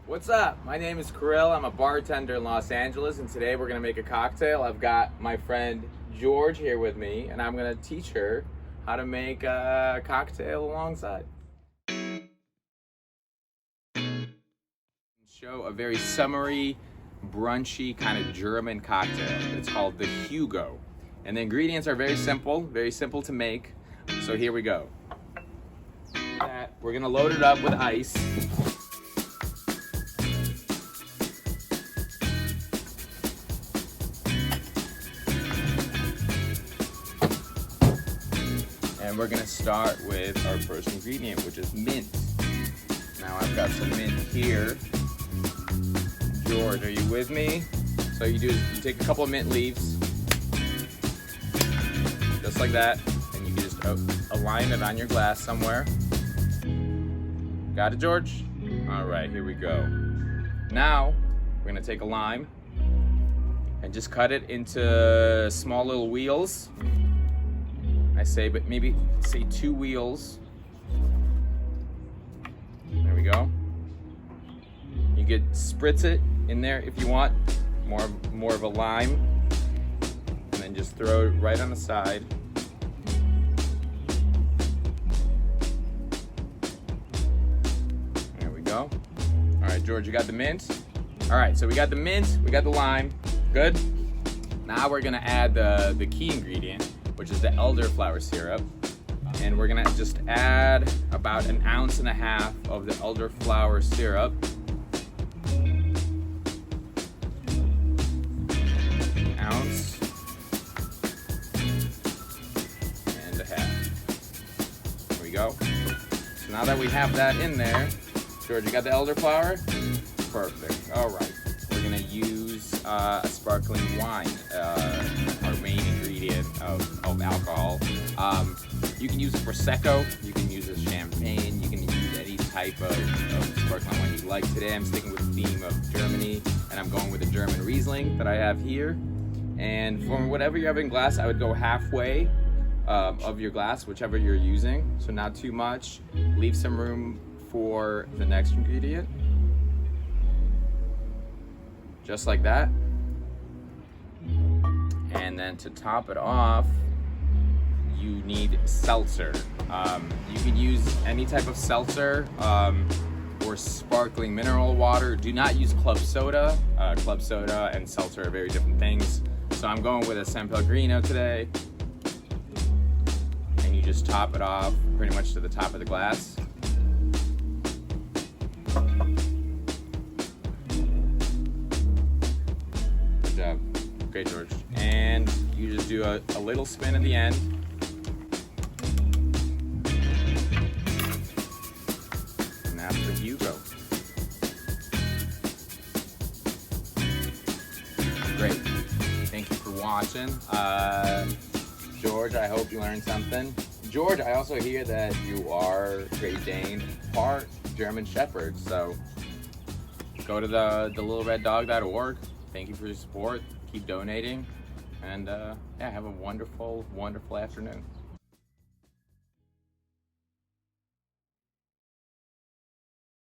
What's up? My name is Kirill. I'm a bartender in Los Angeles, and today we're gonna make a cocktail. I've got my friend George here with me, and I'm gonna teach her how to make a cocktail alongside. Show a very summery, brunchy kind of German cocktail. It's called the Hugo. And the ingredients are very simple to make. So here we go. We're gonna load it up with ice. And we're gonna start with our first ingredient, which is mint. Now I've got some mint here. George, are you with me? So you take a couple of mint leaves, just like that, and you can just align it on your glass somewhere. Got it, George? All right, here we go. Now we're gonna take a lime and just cut it into small little wheels. But maybe say 2 wheels. There we go. You could spritz it in there if you want, more of a lime, and then just throw it right on the side. There we go. All right, George, you got the mint? All right, so we got the mint, we got the lime, good. Now we're gonna add the key ingredient, which is the elderflower syrup. And we're gonna just add about 1.5 ounces of the elderflower syrup. Ounce and a half. There we go. So now that we have that in there, George, you got the elderflower? Perfect. All right. We're gonna use a sparkling wine, our main ingredient of alcohol. You can use a Prosecco, you can use a champagne, you can use any type of sparkling wine you like. Today I'm sticking with the theme of Germany, and I'm going with a German Riesling that I have here. And for whatever you have in glass, I would go halfway of your glass, whichever you're using. So not too much. Leave some room for the next ingredient. Just like that. And then to top it off, you need seltzer. You can use any type of seltzer or sparkling mineral water. Do not use club soda. Club soda and seltzer are very different things. So I'm going with a San Pellegrino today. And you just top it off pretty much to the top of the glass. Good job. Great, George. And you just do a little spin at the end. And that's the Hugo. Great. Thank you for watching. George, I hope you learned something. George, I also hear that you are Great Dane, part German Shepherd. So go to the littlereddog.org. Thank you for your support. Keep donating, and yeah, have a wonderful, wonderful afternoon.